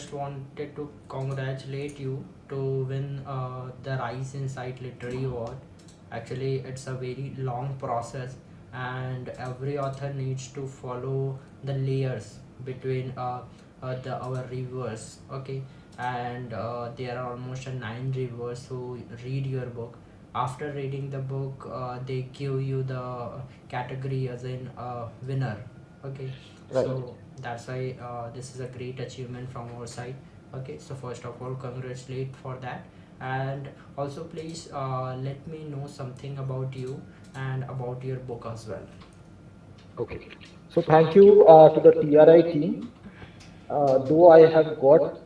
just wanted to congratulate you to win the Rise Insight Literary Award. Actually, it's a very long process, and every author needs to follow the layers between our reviewers. Okay, and there are almost 9 reviewers who read your book. After reading the book, they give you the category as in winner. Okay, Right. so that's why this is a great achievement from our side. Okay, so first of all, congratulate for that, and also please let me know something about you and about your book as well. Okay. So thank you to the TRI team. Though I have got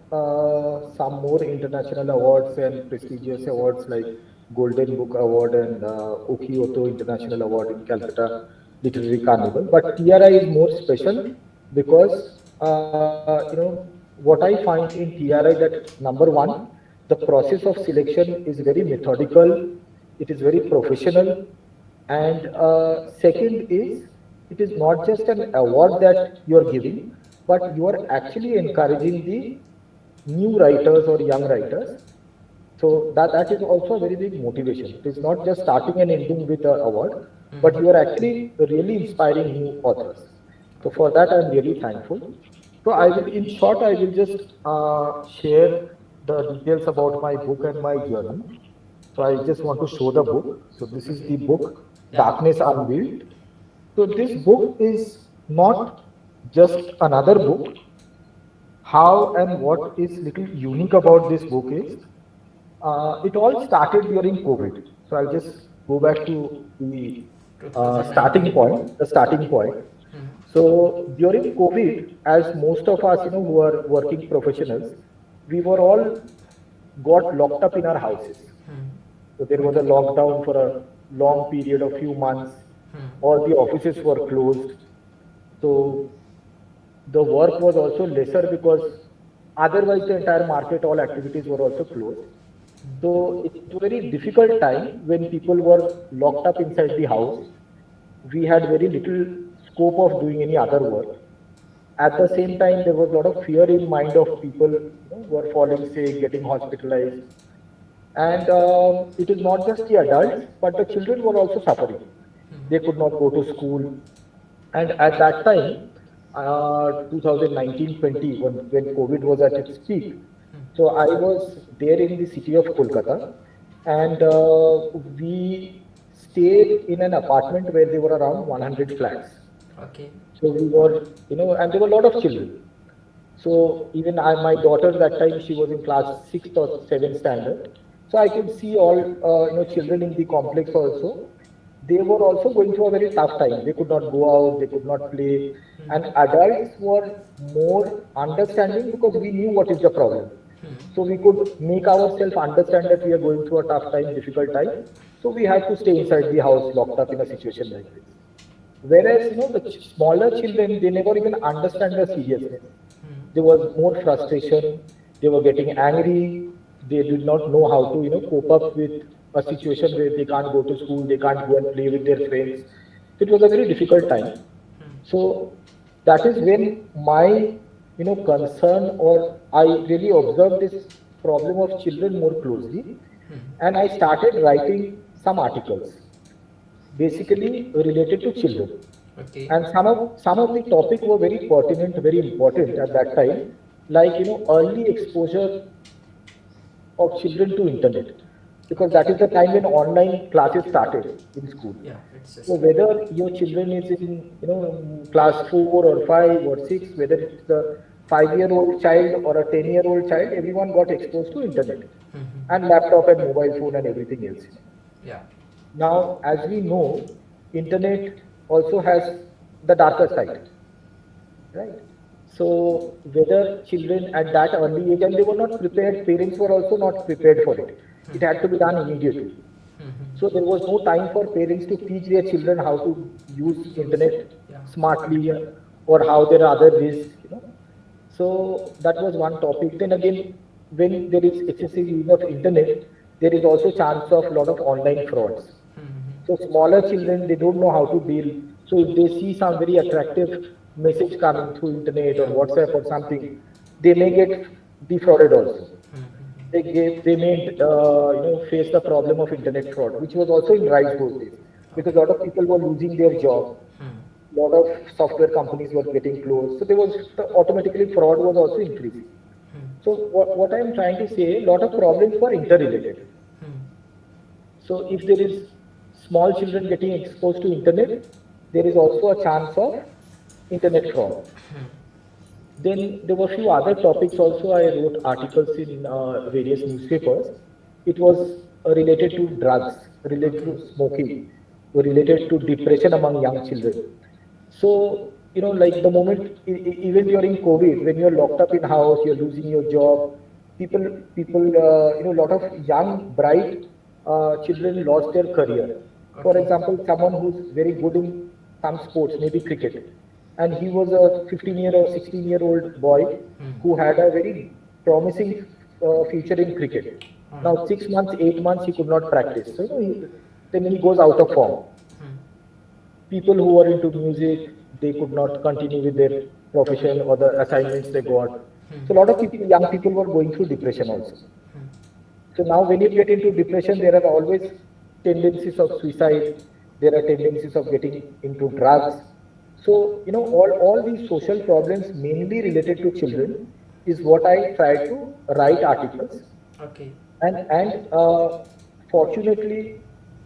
some more international awards and prestigious awards like Golden Book Award and Ukiyoto International Award in Calcutta Literary Carnival, but TRI is more special because what I find in TRI that number one, the process of selection is very methodical, it is very professional, and second is it is not just an award that you are giving, but you are actually encouraging the new writers or young writers. So that is also a very big motivation. It is not just starting and ending with an award, but you are actually really inspiring new authors. So for that, I'm really thankful. So I will, in short, I will just share the details about my book and my journey. So I just want to show the book. So this is the book, Yeah. Darkness Unveiled. So this book is not just another book. How and what is little unique about this book is it all started during COVID. So I'll just go back to the starting 2019. point. The starting point. So during COVID, as most of us, who are working professionals, we were all got locked up in our houses. So there was a lockdown for a long period of few months. All the offices were closed. So the work was also lesser because otherwise the entire market, all activities were also closed. So it was a very difficult time when people were locked up inside the house. We had very little scope of doing any other work. At the same time, there was a lot of fear in mind of people, who were falling sick, getting hospitalized. And it is not just the adults, but the children were also suffering. They could not go to school. And at that time, 2019-20, when COVID was at its peak, so I was there in the city of Kolkata, and we stayed in an apartment where there were around 100 flats. Okay. So we were, and there were a lot of children. So even my daughter that time she was in class 6th or 7th standard. So I could see all children in the complex also. They were also going through a very tough time. They could not go out, they could not play, and adults were more understanding because we knew what is the problem. So we could make ourselves understand that we are going through a tough time, difficult time. So we had to stay inside the house, locked up in a situation like this. Whereas, the smaller children, they never even understand the seriousness. There was more frustration. They were getting angry. They did not know how to, cope up with a situation where they can't go to school, they can't go and play with their friends. It was a very difficult time. So that is when my, concern, or I really observed this problem of children more closely, and I started writing some articles, basically related to children. Okay. And some of the topic were very pertinent, very important at that time, like early exposure of children to internet, because that is the time when online classes started in school. Yeah, it's So just. whether your children is in class 4 or 5 or 6, whether it's the 5-year-old child or a 10-year-old child, everyone got exposed to internet and laptop and mobile phone and everything else. Yeah. Now, as we know, internet also has the darker side, right? So whether children at that early age, and they were not prepared, parents were also not prepared for it. It had to be done immediately. So there was no time for parents to teach their children how to use internet Yeah. smartly, or how there are other ways, So that was one topic. Then again, when there is excessive use of internet, there is also chance of a lot of online frauds. So smaller children, they don't know how to deal. So if they see some very attractive message coming through internet or WhatsApp or something, they may get defrauded also. Hmm. They made face the problem of internet fraud, which was also in rise those days, because a Okay. lot of people were losing their job, Hmm. a lot of software companies were getting closed, so there was automatically fraud was also increasing. So what I am trying to say, a lot of problems were interrelated. Hmm. So if there is small children getting exposed to internet, there is also a chance of internet fraud. Then there were few other topics also. I wrote articles in various newspapers. It was related to drugs, related Okay. to smoking, related to depression among young children. So, like the moment, even during COVID, when you're locked up in house, you're losing your job, a lot of young, bright children lost their career. For Okay. example, someone who's very good in some sports, maybe cricket, and he was a 15-year or 16-year-old boy Hmm. who had a very promising future in cricket. Now, 6 months, 8 months, he could not practice. So, then he goes out of form. Hmm. People who were into music, they could not continue with their profession or the assignments they got. So, a lot of people, young people were going through depression also. So now when you get into depression, there are always tendencies of suicide. There are tendencies of getting into drugs. So, all these social problems mainly related to children is what I try to write articles. Okay. And fortunately,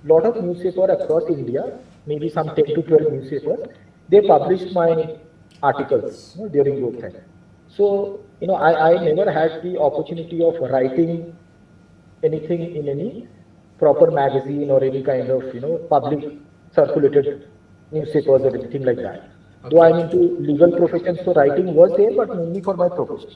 lot of newspaper across India, maybe some 10 to 12 newspapers, they published my articles, during those times. So, I never had the opportunity of writing anything in any proper magazine or any kind of public circulated newspapers or anything like that. Though Okay. I'm into legal profession, so writing was there, but mainly for my profession.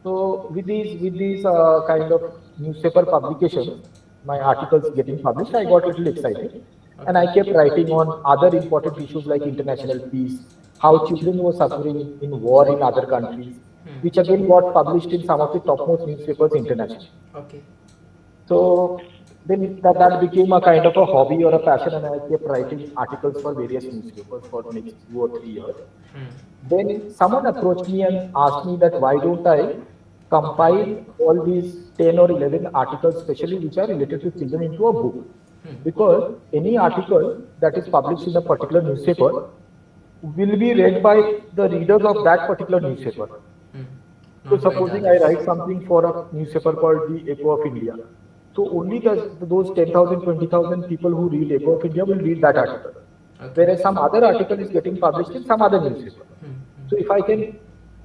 So with these kind of newspaper publications, my articles getting published, I got a little excited, and I kept writing on other important issues like international peace, how children were suffering in war in other countries, which again got published in some of the topmost newspapers internationally. Okay. So then that became a kind of a hobby or a passion, and I kept writing articles for various newspapers for next 2 or 3 years. Then someone approached me and asked me that why don't I compile all these 10 or 11 articles, especially which are related to children, into a book? Because any article that is published in a particular newspaper will be read by the readers of that particular newspaper. Hmm. So Not by the supposing I others. write something for a newspaper called the Echo of India. So only those 10,000, 20,000 people who read Echo of India will read that article. Okay. Whereas some other article is getting published in some other newspaper. So if I can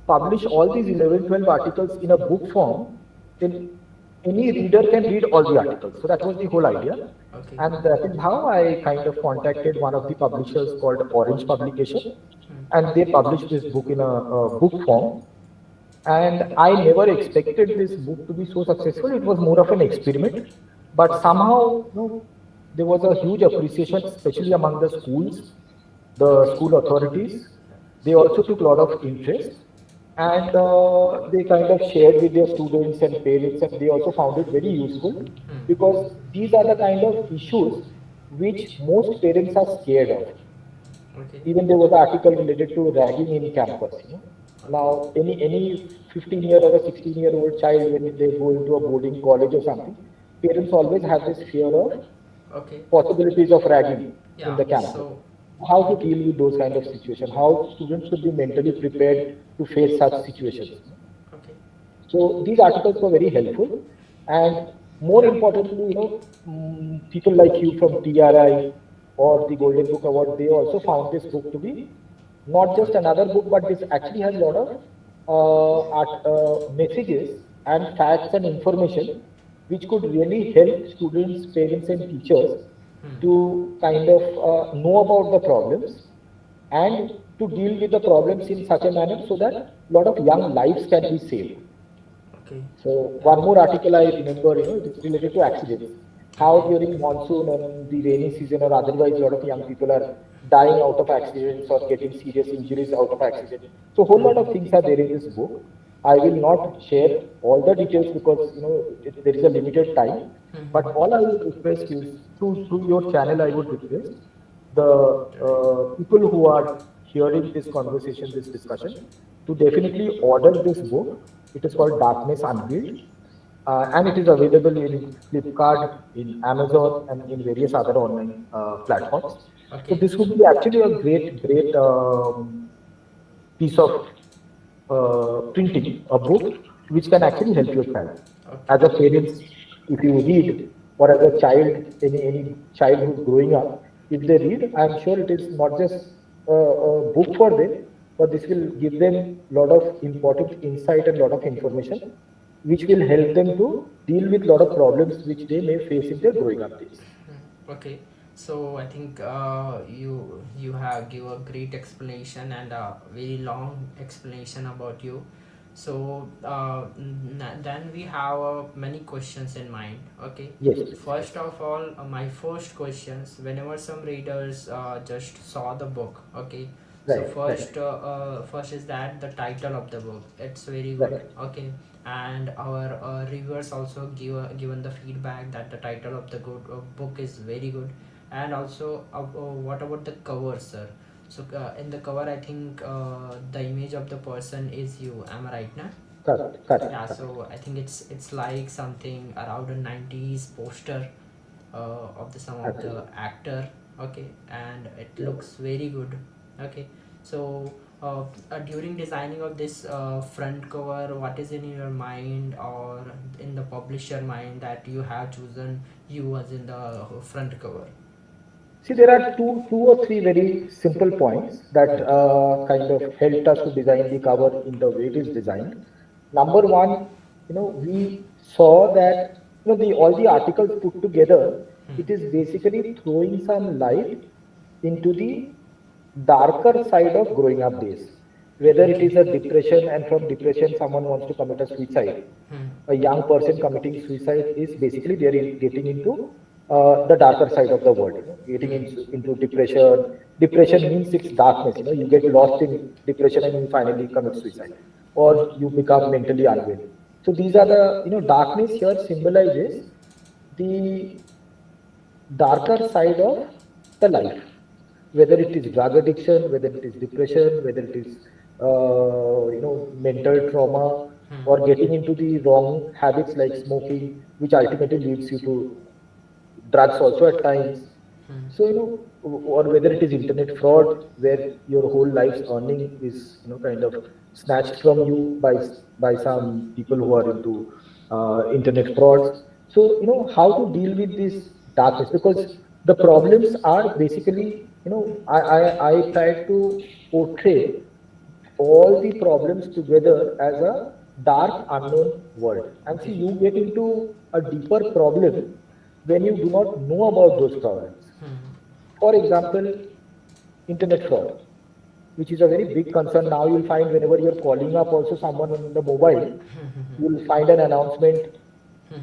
publish all these 11, 12 articles in a book form, then any reader can read all the articles. So that was the whole idea. Okay. And that is how I kind of contacted one of the publishers called Orange Publication. And they published this book in a book form. And I never expected this book to be so successful. It was more of an experiment, but somehow, there was a huge appreciation, especially among the schools, the school authorities. They also took a lot of interest, and they kind of shared with their students and parents, and they also found it very useful, because these are the kind of issues which most parents are scared of. Okay. Even there was an article related to ragging in campus. Now, any 15-year or a 16-year-old child, when they go into a boarding college or something, parents always have this fear of Okay. possibilities of ragging in Yeah. the campus. So. How to deal with those kind of situations? How students should be mentally prepared to face such situations? Okay. So these articles were very helpful, and more importantly, people like you from TRI or the Golden Book Award, they also found this book to be not just another book, but this actually has a lot of messages and facts and information which could really help students, parents, and teachers to kind of know about the problems and to deal with the problems in such a manner so that a lot of young lives can be saved. Okay. So one more article I remember, it is related to accidents. How during monsoon and the rainy season or otherwise, a lot of young people are dying out of accidents or getting serious injuries out of accidents. So a whole lot of things are there in this book. I will not share all the details because there is a limited time. But all I would request is through your channel, I would request the people who are hearing this conversation, this discussion, to definitely order this book. It is called Darkness Unveiled, and it is available in Flipkart, in Amazon, and in various other online platforms. So Okay. this would be actually a great piece of printing, a book which can actually help your child. As a parents, if you read, or as a child, any child who's growing up, if they read, I'm sure it is not just a book for them, but this will give them a lot of important insight and lot of information, which will help them to deal with a lot of problems which they may face in their growing up days. Okay, so I think you have give a great explanation and a very long explanation about you. So then we have many questions in mind. Okay, Yes, first of all, my first questions. Whenever some readers just saw the book, okay. So right, right, first is that the title of the book. It's very good. right. Okay, and our reviewers also given the feedback that the title of the book is very good. And also what about the cover, sir? So in the cover I think the image of the person is you, am I right now? Correct, correct, Yeah, correct. so I think it's like something around a 90s poster of the some of the Absolutely. actor. Okay, and it Yeah. looks very good. Okay, so during designing of this front cover, what is in your mind or in the publisher mind that you have chosen you as in the front cover? See, there are two or three very simple points that kind of helped us to design the cover in the way it is designed. Number one, we saw that the all the articles put together, it is basically throwing some light into the darker side of growing up days. Whether it is a depression, and from depression someone wants to commit a suicide, a young person committing suicide is basically they are getting into the darker side of the world, getting into depression. Depression means it's darkness, you get lost in depression and you finally commit suicide, or you become mentally unwell. So these are the, darkness here symbolizes the darker side of the life, whether it is drug addiction, whether it is depression, whether it is mental trauma, or getting into the wrong habits like smoking, which ultimately leads you to drugs also at times. So or whether it is internet fraud, where your whole life's earning is kind of snatched from you by some people who are into internet frauds. So how to deal with this darkness, because the problems are basically, I tried to portray all the problems together as a dark unknown world, and see, you get into a deeper problem when you do not know about those problems. For example, internet fraud, which is a very big concern. Now you'll find whenever you're calling up also someone on the mobile, you'll find an announcement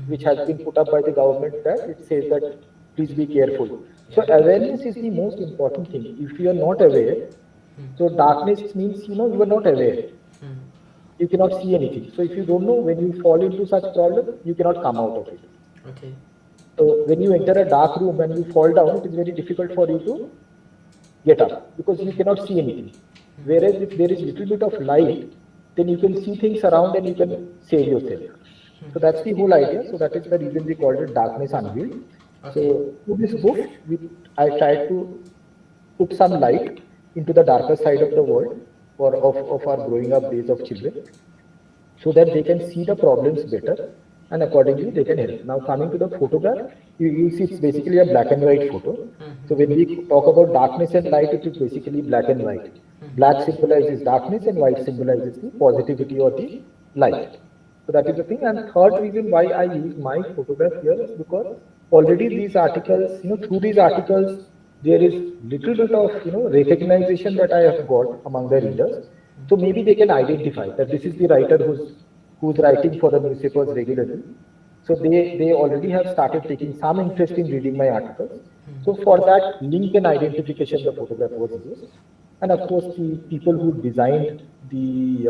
which has been put up by the government that it says that please be careful. So awareness is the most important thing. If you are not aware, so darkness means, you are not aware. You cannot see anything. So if you don't know, when you fall into such problem, you cannot come out of it. Okay. So when you enter a dark room and you fall down, it is very difficult for you to get up because you cannot see anything. Whereas if there is little bit of light, then you can see things around and you can save yourself. So that's the whole idea. So that is the reason we called it Darkness Unveiled. Okay. So through this book, I tried to put some light into the darker side of the world, or of our growing up days of children, so that they can see the problems better and accordingly they can help. Now coming to the photograph, you see it's basically a black and white photo. So when we talk about darkness and light, it is basically black and white. Black symbolizes darkness and white symbolizes the positivity or the light. So that is the thing. And third reason why I use my photograph here is because already these articles, through these articles, there is little bit of recognition that I have got among the readers. So maybe they can identify that this is the writer who's writing for the newspapers regularly. So they already have started taking some interest in reading my articles. So for that link and identification, the photograph was used. And of course, the people who designed the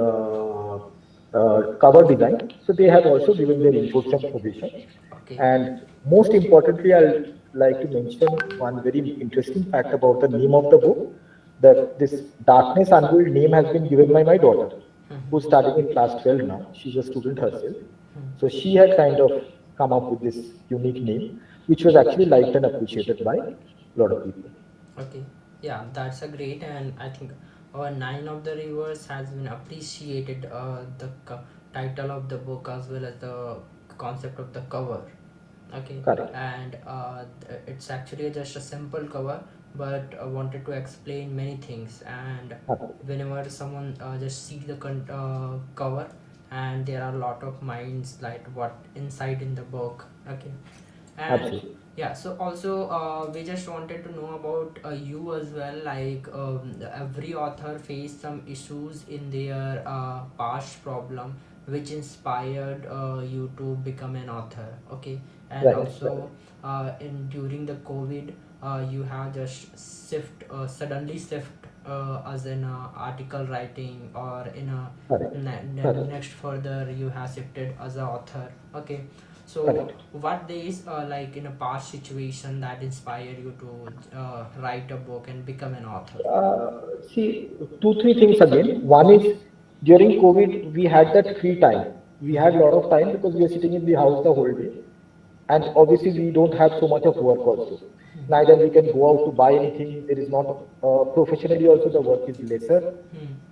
cover design, so they have also given their inputs and suggestions. Okay. And most importantly, I'll like to mention one very interesting fact about the name of the book. That this Darkness Unveiled name has been given by my daughter. who's studying in class 12 now. She's a student herself. So she had kind of come up with this unique name, which was actually liked and appreciated by a lot of people. Okay, yeah, that's a great, and I think our Nine of the Rivers has been appreciated. Title of the book as well as the concept of the cover. Okay, Correct. and it's actually just a simple cover, but I wanted to explain many things. And Absolutely. whenever someone just see the cover, and there are a lot of minds like what inside in the book. Okay, and Absolutely. yeah, so also we just wanted to know about you as well, like every author faced some issues in their past problem which inspired you to become an author. Okay, and Right. also in during the covid you have just suddenly shift as in article writing, or in a Correct. Correct. next further you have shifted as a author. Okay, so Correct. what days like in a past situation that inspire you to write a book and become an author? Uh, See, two, three things again. One is during COVID, we had that free time. We had a lot of time because we are sitting in the house the whole day. And obviously, we don't have so much of work also. Neither we can go out to buy anything. There is not, professionally also, the work is lesser.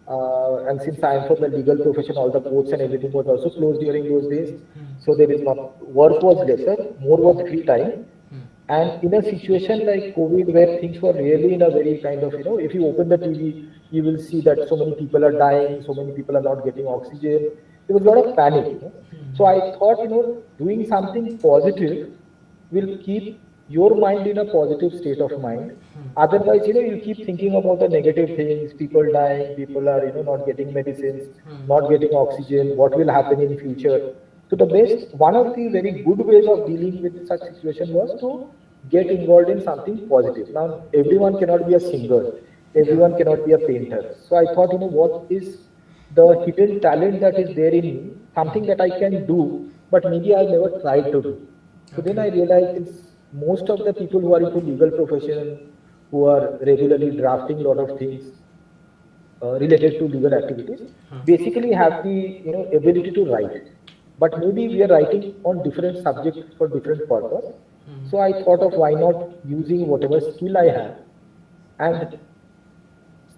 Hmm. And since I am from the legal profession, all the courts and everything was also closed during those days. Hmm. So there is not, work was lesser, more was free time. Hmm. And in a situation like COVID, where things were really in a very kind of, if you open the TV, you will see that so many people are dying, so many people are not getting oxygen. There was a lot of panic. So I thought, doing something positive will keep your mind in a positive state of mind. Otherwise, you keep thinking about the negative things, people dying, people are, not getting medicines, not getting oxygen, what will happen in future. So the best, one of the very good ways of dealing with such situation was to get involved in something positive. Now, everyone cannot be a singer, Yeah. everyone cannot be a painter. So I thought, what is the hidden talent that is there in me, something that I can do, but maybe I've never tried to do. So then Okay. I realized it's most of the people who are into legal profession, who are regularly drafting a lot of things related to legal activities, basically have the ability to write. But maybe we are writing on different subject for different purpose. So I thought of why not using whatever skill I have, and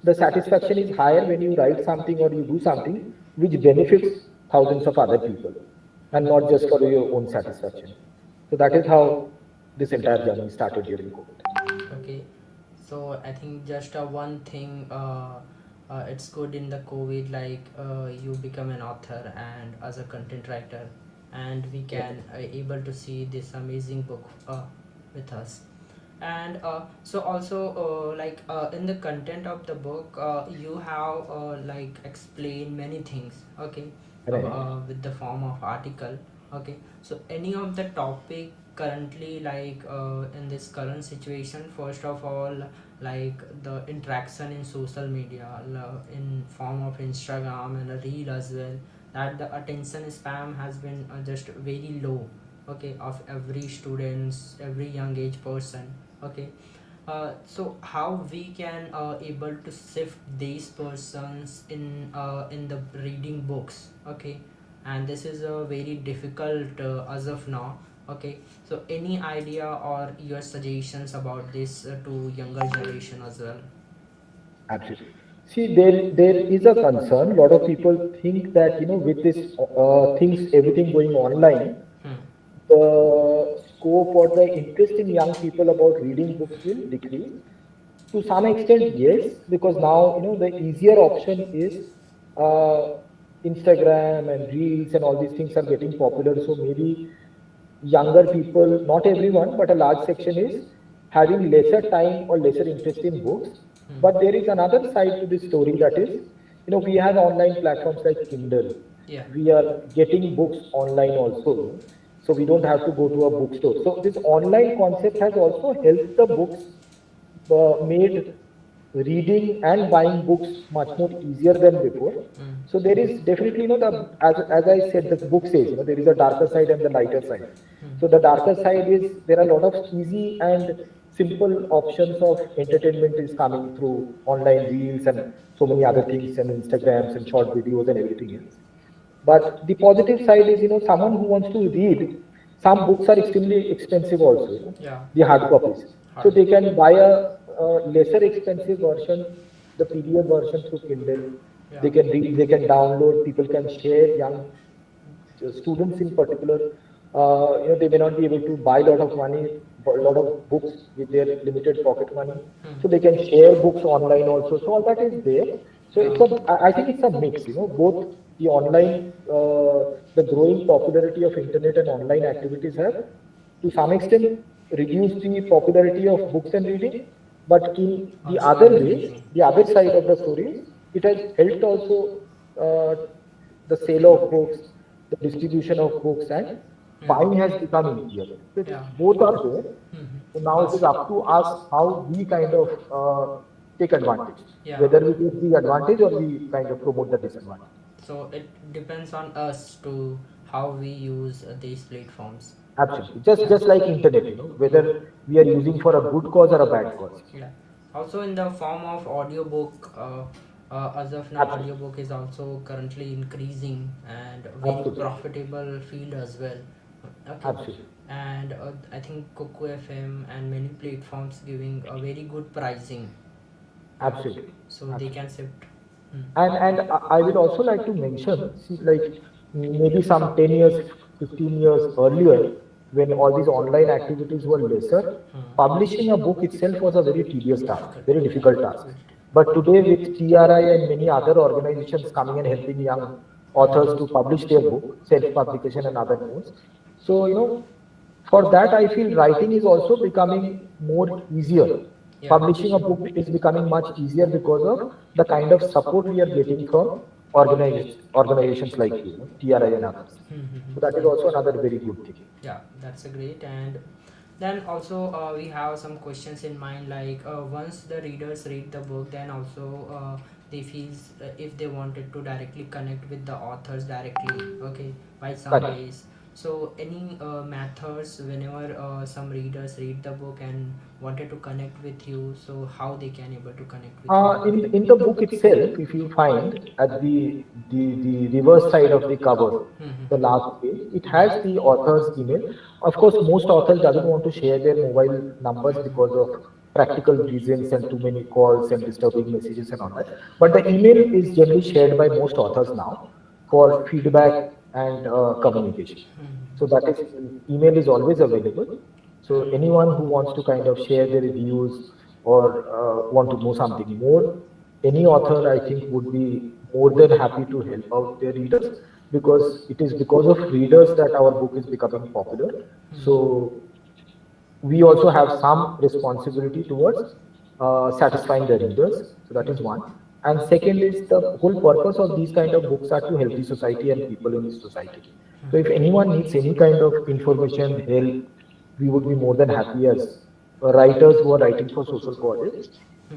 the satisfaction is higher when you write something or you do something which benefits thousands of other people and not just for your own satisfaction. So that is how this entire journey started during COVID. Okay, so I think just one thing it's good in the covid, like you become an author and as a content writer, and we can able to see this amazing book with us. And so also like in the content of the book you have like explained many things. Okay, Right. with the form of article. Okay, so any of the topic currently, like in this current situation, first of all, like the interaction in social media, in form of Instagram and a reel as well, that the attention span has been just very low. Okay, of every students, every young age person. Okay, so how we can able to shift these persons in the reading books. Okay, and this is a very difficult as of now. Okay, so any idea or your suggestions about this to younger generation as well? Absolutely. See, there is a concern. A lot of people think that with this things everything going online, Hmm. the scope or the interest in young people about reading books will decrease. To some extent, yes, because now the easier option is uh, Instagram and Reels and all these things are getting popular. So maybe younger people, not everyone, but a large section is having lesser time or lesser interest in books. But there is another side to this story, that is, we have online platforms like Kindle. Yeah. We are getting books online also, so we don't have to go to a bookstore. So this online concept has also helped the books, made reading and buying books much more easier than before. Hmm. So there is definitely, the as I said, the book says, there is a darker side and the lighter side. Hmm. So the darker side is there are a lot of easy and simple options of entertainment is coming through online reels and so many other things and Instagrams and short videos and everything else. But the positive side is, someone who wants to read, some books are extremely expensive also, Yeah. the hard copies. So they can buy a lesser expensive version, the PDF version through Kindle. Yeah. They can read, they can download, people can share, young students in particular, they may not be able to buy a lot of money, a lot of books with their limited pocket money. So they can share books online also. So all that is there. So I think it's a mix, both the online, the growing popularity of internet and online activities have, to some extent, reduced the popularity of books and reading. But in the Also other way, increasing. the other side of the story is, it has helped also uh, the sale of books, the distribution of books, and Yeah. buying has become easier. So Yeah. both are there. Mhm. So now it is up to us how we kind of take advantage, Yeah. whether we take the advantage or we kind of promote the disadvantage. So it depends on us to how we use these platforms. Absolutely, just like internet, whether we are using for a good cause or a bad cause. Yeah. Also in the form of audiobook, as of now, Absolutely, audiobook is also currently increasing and very absolutely, profitable field as well. Okay. absolutely, And I think Coco FM and many platforms giving a very good pricing, absolutely, so they absolutely. can shift. Hmm. And I will also like to mention, see, like maybe some 10 years, 15 years earlier, when all these online activities were lesser, publishing a book itself was a very tedious task, Difficult. very Yeah. difficult task. But today, with TRI and many other organizations coming and helping young authors to publish their book, self-publication and other modes, so for that I feel writing is also becoming more easier. Yeah. Publishing a book is becoming much easier because of the kind of support we are getting from organizations like TRI and others. So that is also another very good thing. Yeah, that's a great. And then also we have some questions in mind, like once the readers read the book, then also they feel if they wanted to directly connect with the authors directly, okay, by some Correct. ways. So any methods whenever some readers read the book and wanted to connect with you, so how they can able to connect with In the book itself, if you find at the reverse side of the cover, the last page, it has the author's email. Of course, most authors doesn't want to share their mobile numbers because of practical reasons and too many calls and disturbing messages and all that. But the email is generally shared by most authors now for feedback and communication. So that is, email is always available. So anyone who wants to kind of share their views or want to know something more, any author I think would be more than happy to help out their readers, because it is because of readers that our book is becoming popular. So we also have some responsibility towards satisfying the readers. So that is one. And second is, the whole purpose of these kind of books are to help the society and people in the society. So if anyone needs any kind of information, help, we would be more than happy as writers who are writing for social causes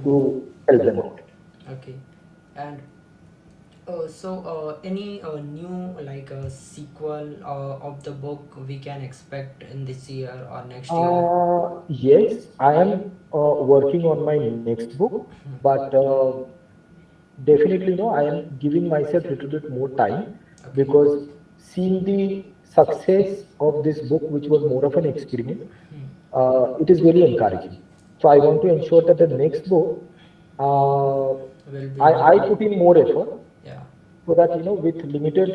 to help them out. Okay. And so any new like a sequel of the book we can expect in this year or next year? Yes, I am working on my next book, but definitely, I am giving myself a little bit more time, Okay. because seeing the success of this book, which was more of an experiment, it is really encouraging. So I want to ensure that the next book, uh, Will be I more. put in more effort, Yeah. so that with limited,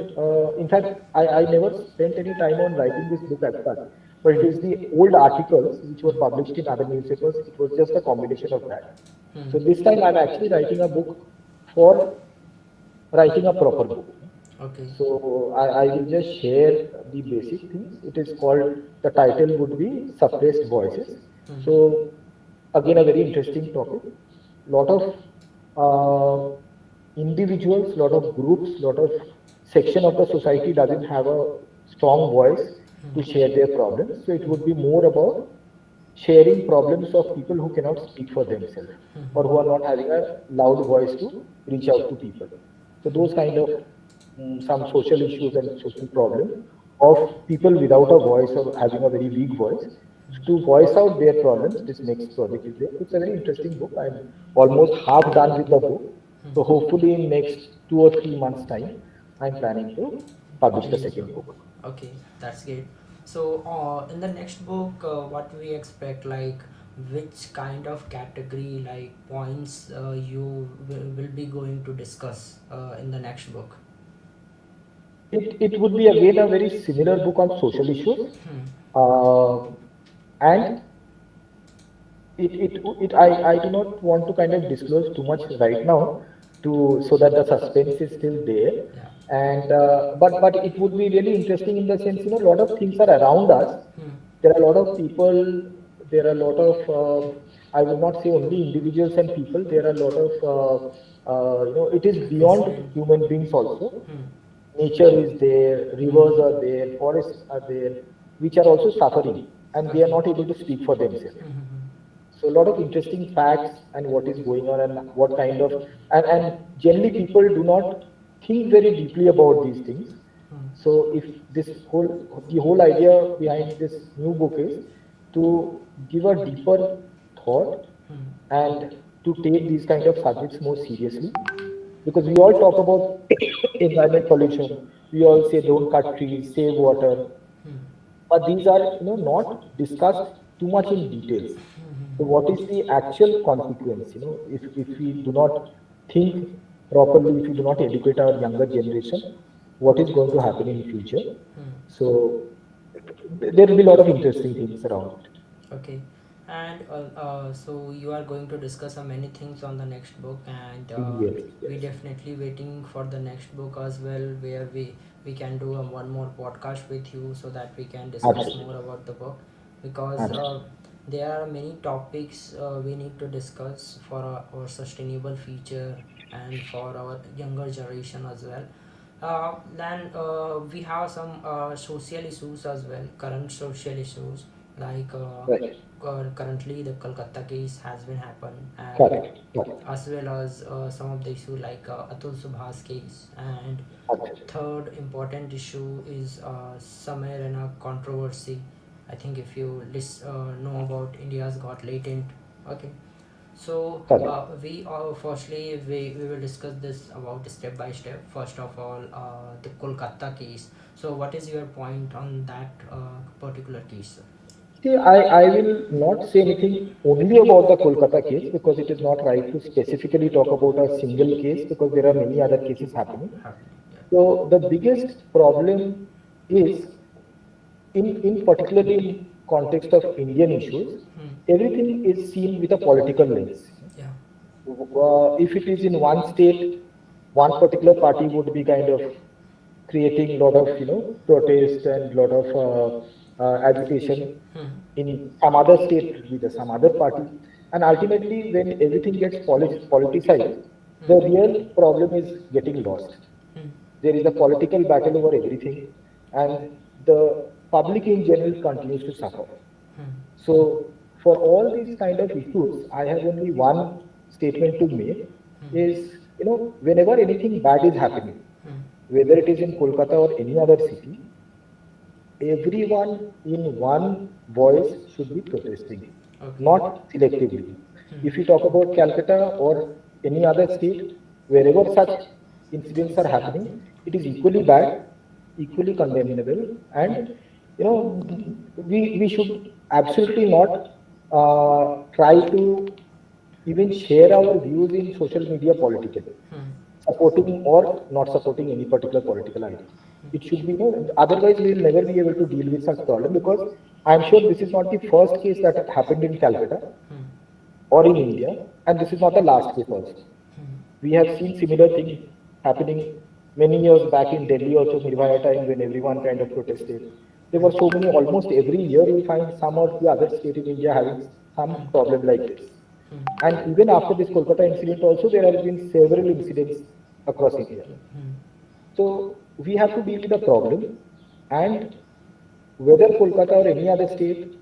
in fact, I never spent any time on writing this book as such, but it is the old articles which were published in other newspapers. It was just a combination of that. So this time I'm actually writing a book for writing a proper book. Okay. So I will just share the basic things. It is called, the title would be Suppressed Voices. So again, a very interesting topic. Lot of uh, individuals, lot of groups, lot of section of the society doesn't have a strong voice to share their problems. So it would be more about sharing problems of people who cannot speak for themselves, or who are not having a loud voice to reach out to people. So those kind of some social issues and social problems of people without a voice or having a very weak voice, to voice out their problems. This next project is there. It's a very interesting book. I'm almost half done with the book. So hopefully in next 2 or 3 months time, I'm planning to publish the second book. Okay, that's great. So, in the next book, what we expect, like which kind of category, like points, you will be going to discuss in the next book? It would be again a very similar book on social issues. And I do not want to kind of disclose too much right now to so that the suspense is still there. Yeah. And but it would be really interesting in the sense, a lot of things are around us. Hmm. There are a lot of people, there are a lot of I would not say only individuals and people, there are a lot of it is beyond Incident. human beings also. Hmm. Nature is there, rivers are there, forests are there, which are also suffering, and they are Okay. not able to speak for themselves. Hmm. So a lot of interesting facts and what is going on and what kind of and generally people do not think very deeply about these things. Hmm. So if this whole the whole idea behind this new book is to give a deeper thought Hmm. and to take these kind of subjects more seriously, because we all talk about environment pollution, we all say don't cut trees, save water, Hmm. but these are not discussed too much in details. So what is the actual consequence, if we do not think properly, if we do not educate our younger generation, what is going to happen in future? Hmm. So there will be a lot of interesting things around it. Okay, and so you are going to discuss many things on the next book, and Yes, we yes, definitely waiting for the next book as well, where we can do one more podcast with you so that we can discuss absolutely, more about the book, because absolutely. there are many topics we need to discuss for our sustainable future and for our younger generation as well. Then we have some social issues as well, current social issues, like Right, currently the Calcutta case has been happened, and correct, correct, as well as some of the issue like Atul Subhas case, and absolutely, third important issue is somewhere in a controversy. I think if you know about India's got latent. Okay, so correct. we firstly we will discuss this about step by step. First of all, the Kolkata case. So what is your point on that particular case, sir? See, I will not say anything only about the Kolkata case, because it is not right to specifically talk about a single case, because there are many other cases happening. Happening, yeah. So the biggest problem is in particularly in context of Indian issues, Hmm. everything is seen with a political lens. Yeah. If it is in one state, one particular party would be kind of creating a lot of protest and lot of agitation. Hmm. In some other state, it will be the some other party, and ultimately, when everything gets politicized, the real problem is getting lost. Hmm. There is a political battle over everything, and the public in general continues to suffer. Hmm. So, for all these kind of issues, I have only one statement to make: is whenever anything bad is happening, Hmm. whether it is in Kolkata or any other city, everyone in one voice should be protesting, not Okay. selectively. Hmm. If you talk about Calcutta or any other state, wherever such incidents are happening, it is equally bad, equally condemnable, and you know we should absolutely not try to even share our views in social media politically, Hmm. supporting or not supporting any particular political idea. It should be, otherwise we will never be able to deal with such problem, because I'm sure this is not the first case that happened in Calcutta Hmm. or in India, and this is not the last case also. Hmm. We have seen similar things happening many years back in Delhi also, Nirbhaya time, when everyone kind of protested. There were so many, almost every year you find some or the other state in India having some problem like this. Hmm. And even after this Kolkata incident also, there have been several incidents across India. Hmm. So we have to deal with the problem, and whether Kolkata or any other state,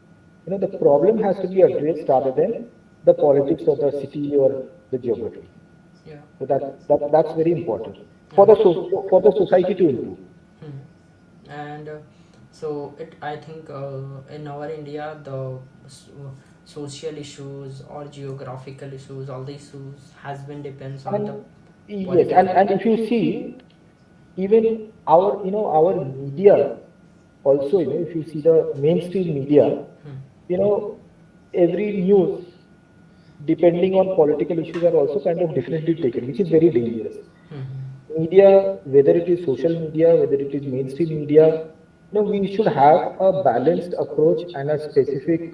the problem has to be addressed rather than the politics of the city or the geography. Yeah. So that's very important for the Yeah. for the society to improve. Hmm. And So it, I think in our India, the s- social issues or geographical issues, all the issues has been depends on the And yes, political. and if you see, even our, our media also, if you see the mainstream media, Hmm. you know, every news depending on political issues are also kind of differently taken, which is very dangerous. Hmm. Media, whether it is social media, whether it is mainstream media, we should have a balanced approach and a specific,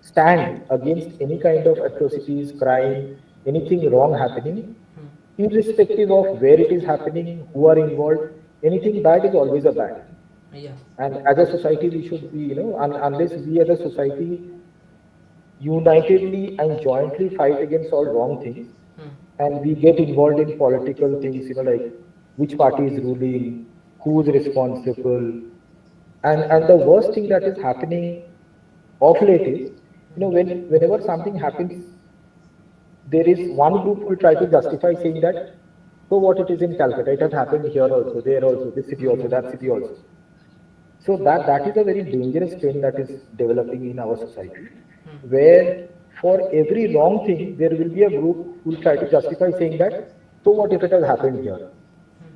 stand against any kind of atrocities, crime, anything wrong happening, Hmm. irrespective of where it is happening, who are involved. Anything bad is always a bad. Yeah. And as a society, we should be, unless we as a society unitedly and jointly fight against all wrong things, Hmm. and we get involved in political things, like which party is ruling, who's responsible, and the worst thing that is happening of late is, whenever something happens, there is one group who will try to justify saying that, so what, it is in Calcutta, it has happened here also, there also, this city also, that city also. So that is a very dangerous trend that is developing in our society, where for every wrong thing there will be a group who will try to justify saying that, so what if it has happened here?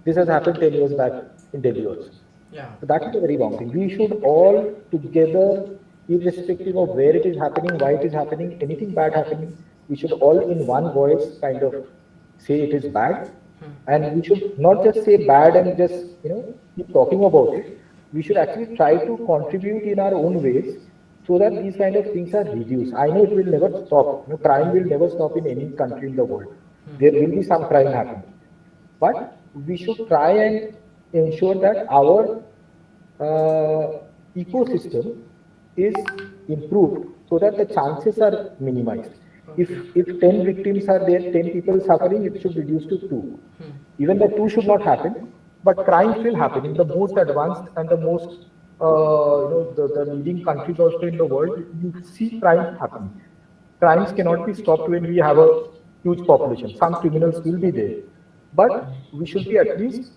This has happened 10 years back in Delhi also. Yeah. So that is a very wrong thing. We should all together, irrespective of where it is happening, why it is happening, anything bad happening, we should all in one voice kind of say it is bad. And we should not just say bad and just, keep talking about it. We should actually try to contribute in our own ways so that these kind of things are reduced. I know it will never stop. Crime will never stop in any country in the world. There will be some crime happening. But we should try and ensure that our uh, ecosystem is improved so that the chances are minimized. If 10 victims are there, 10 people suffering, it should reduce to 2. Hmm. Even the 2 should not happen, but crimes will happen in the most advanced and the most, the leading countries also in the world. You see crimes happening. Crimes cannot be stopped when we have a huge population. Some criminals will be there, but we should be at least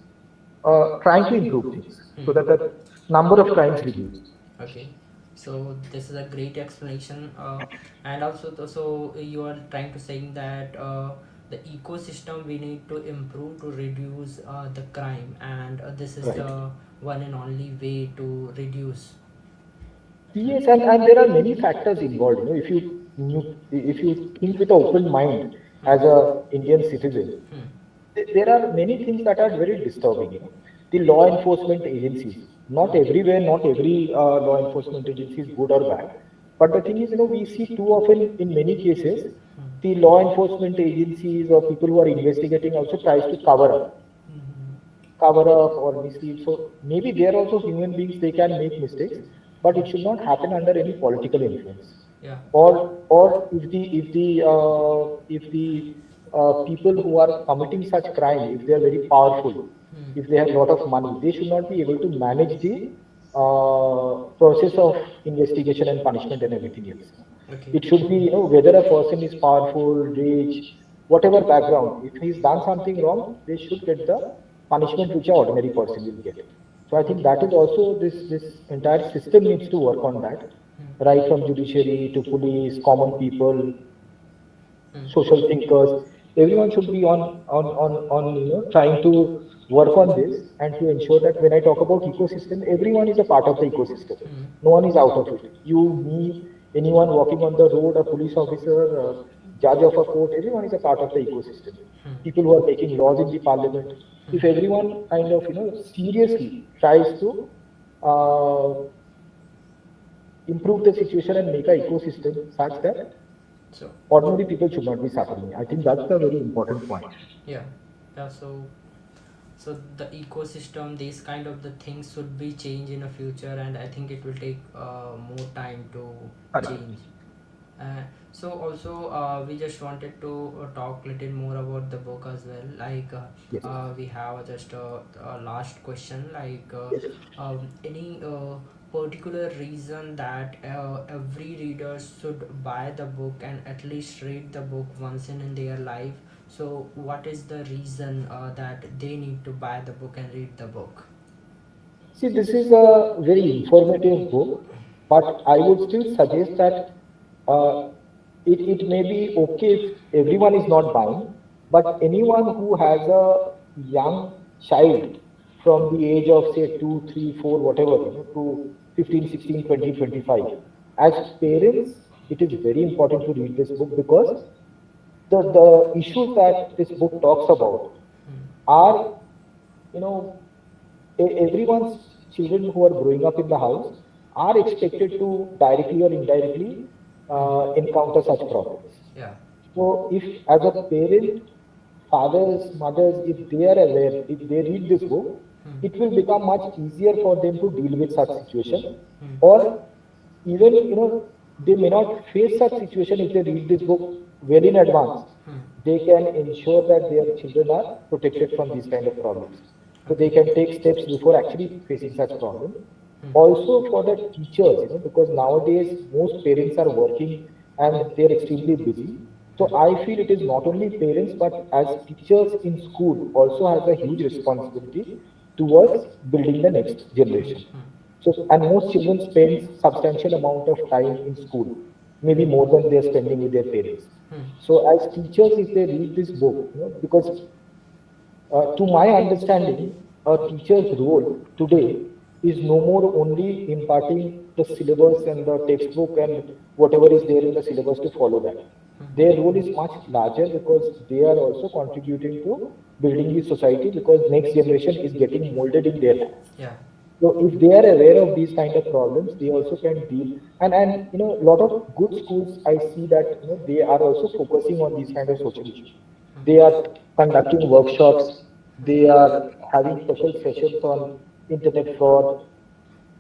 trying to improve things so that the number of crimes reduce. Okay, so this is a great explanation, and also so you are trying to saying that the ecosystem we need to improve to reduce the crime, and this is Right. the one and only way to reduce. Yes, and there are many factors involved. If you think with an open mind as a Indian citizen, Hmm. there are many things that are very disturbing. The law enforcement agencies, not everywhere, not every law enforcement agency is good or bad. But the thing is, we see too often in many cases, the law enforcement agencies or people who are investigating also tries to cover up or mislead. So maybe they are also human beings, they can make mistakes, but it should not happen under any political influence. Yeah. Or if the people who are committing such crime, if they are very powerful, if they have a lot of money, they should not be able to manage the process of investigation and punishment and everything else. Okay. It should be, whether a person is powerful, rich, whatever background, if he's done something wrong, they should get the punishment which a ordinary person will get. So I think that is also, this entire system needs to work on that, right from judiciary to police, common people, social thinkers. Everyone should be on trying to work on this and to ensure that when I talk about ecosystem, everyone is a part of the ecosystem. No one is out of it. You, me, anyone walking on the road, a police officer, a judge of a court, everyone is a part of the ecosystem. People who are making laws in the parliament. If everyone kind of seriously tries to uh, improve the situation and make a ecosystem such that So ordinary people should not be suffering. I think that's a very important point. yeah, yeah. So the ecosystem, these kind of the things should be changed in the future, and I think it will take more time to Correct. change. So also we just wanted to talk little more about the book as well, like Yes. we have just a last question, like Yes. any particular reason that every reader should buy the book and at least read the book once in their life. So what is the reason that they need to buy the book and read the book? See, this is a very informative book, but I would still suggest that uh, it may be okay if everyone is not buying, but anyone who has a young child from the age of say 2, 3, 4, whatever, to 15, 16, 20, 25. As parents, it is very important to read this book because the issues that this book talks about are, you know, everyone's children who are growing up in the house are expected to directly or indirectly encounter such problems. Yeah. So, if as a parent, fathers, mothers, if they are aware, if they read this book, it will become much easier for them to deal with such situation. Or even, they may not face such situation if they read this book well in advance. They can ensure that their children are protected from these kind of problems. So they can take steps before actually facing such problem. Also for the teachers, because nowadays most parents are working and they're extremely busy. So I feel it is not only parents, but as teachers in school also has a huge responsibility towards building the next generation. So, and most children spend substantial amount of time in school, maybe more than they're spending with their parents. So, as teachers, if they read this book, because to my understanding, a teacher's role today is no more only imparting the syllabus and the textbook and whatever is there in the syllabus to follow that. Their role is much larger because they are also contributing to building the society because next generation is getting molded in their hands. Yeah. So if they are aware of these kind of problems, they also can deal. And a lot of good schools I see that they are also focusing on these kind of social issues. They are conducting workshops. They are having special sessions on internet fraud,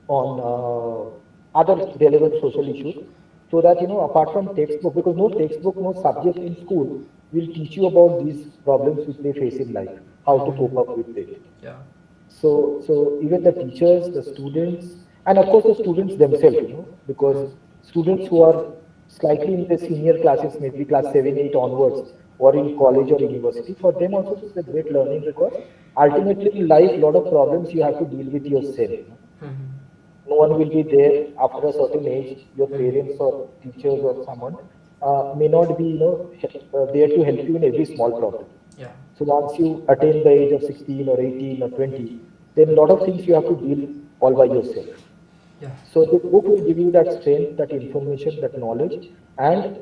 on other relevant social issues, so that apart from textbook, because no textbook, no subject in school will teach you about these problems which they face in life, how to cope up with it. Yeah. So even the teachers, the students, and of course the students themselves, because students who are slightly in the senior classes, maybe class 7, 8 onwards, or in college or university, for them also this is a great learning because ultimately in life, a lot of problems you have to deal with yourself. No one will be there after a certain age. Your parents or teachers or someone may not be, there to help you in every small problem. Yeah. So once you attain the age of 16 or 18 or 20, then a lot of things you have to deal all by yourself. Yeah. So this book will give you that strength, that information, that knowledge, and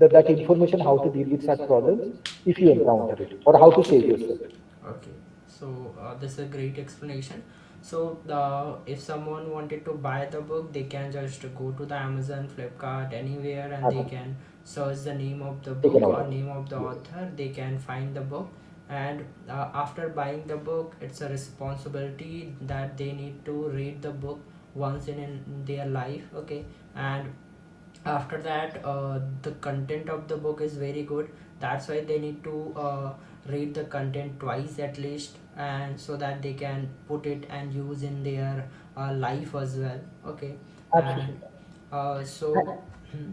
that information how to deal with such problems if you encounter it, or how to save yourself. Okay, so this is a great explanation. So if someone wanted to buy the book, they can just go to the Amazon, Flipkart, anywhere, and they Absolutely. can search the name of the Take an book or order. name of the Yes. author. They can find the book, and after buying the book, it's a responsibility that they need to read the book once in their life. Okay, and after that the content of the book is very good. That's why they need to read the content twice at least, and so that they can put it and use in their life as well. Okay. And Absolutely. so hmm,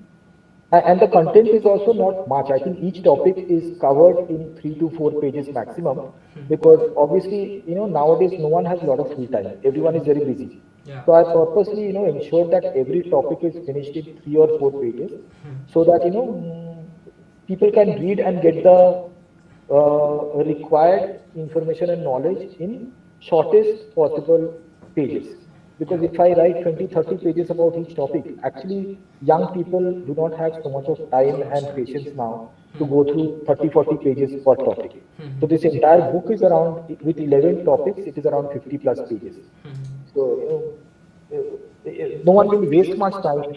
And the content is also not much. I think each topic is covered in 3 to 4 pages maximum, because obviously, nowadays no one has a lot of free time. Everyone is very busy. yeah. So I purposely, ensure that every topic is finished in 3 or 4 pages, so that, people can read and get the required information and knowledge in shortest possible pages. Because if I write 20, 30 pages about each topic, actually young people do not have so much of time and patience now to go through 30, 40 pages per topic. So this entire book is around, with 11 topics, it is around 50 plus pages. So, no one will waste much time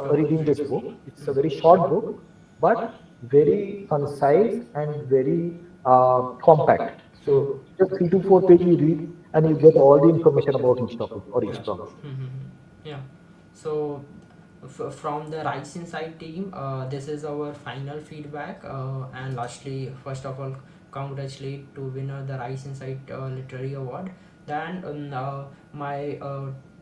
reading this book. It's a very short book, but very concise and very compact. So just 3 to 4 pages you read, and you get all the information about each topic or each problem. Yeah. So from the Rise Inside team, this is our final feedback. And lastly, first of all, congratulate to winner the Rise Inside Literary Award. Then my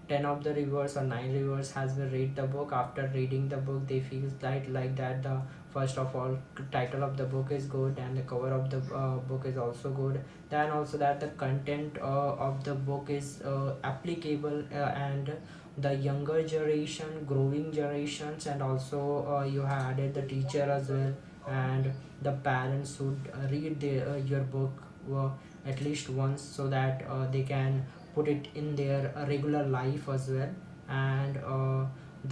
10 of the reviewers or 9 reviewers has read the book. After reading the book, they feel like that the first of all, title of the book is good and the cover of the book is also good. Then also that the content of the book is applicable, and the younger generation, growing generations, and also you have added the teacher as well, and the parents should read your book at least once, so that they can put it in their regular life as well. And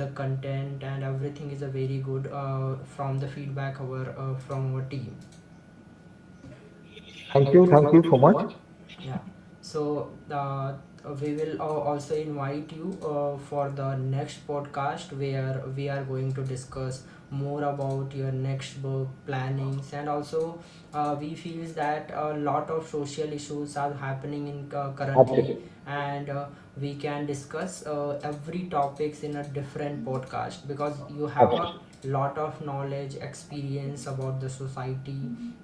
the content and everything is a very good from the feedback from our team. Thank you so much. Yeah. So we will also invite you for the next podcast, where we are going to discuss more about your next book plannings, and also we feel that a lot of social issues are happening in currently, Absolutely. and we can discuss every topics in a different podcast, because you have a Absolutely. lot of knowledge experience about the society.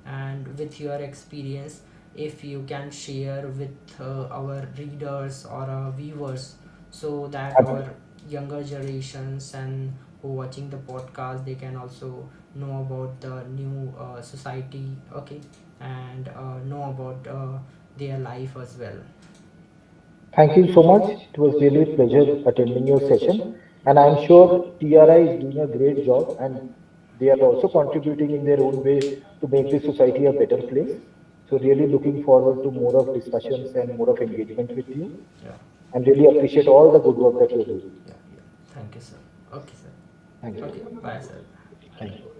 And with your experience, if you can share with our readers or viewers, so that our Absolutely. younger generations and who watching the podcast, they can also know about the new society, okay, and know about their life as well. Thank you so much. It was really a pleasure attending your session. And I'm sure TRI is doing a great job and they are also contributing in their own way to make the society a better place. So, really looking forward to more of discussions and more of engagement with you. Yeah. And really appreciate all the good work that you're doing. Yeah, yeah. Thank you, sir. Okay, sir. Thank you. Okay, bye, sir. Thank you.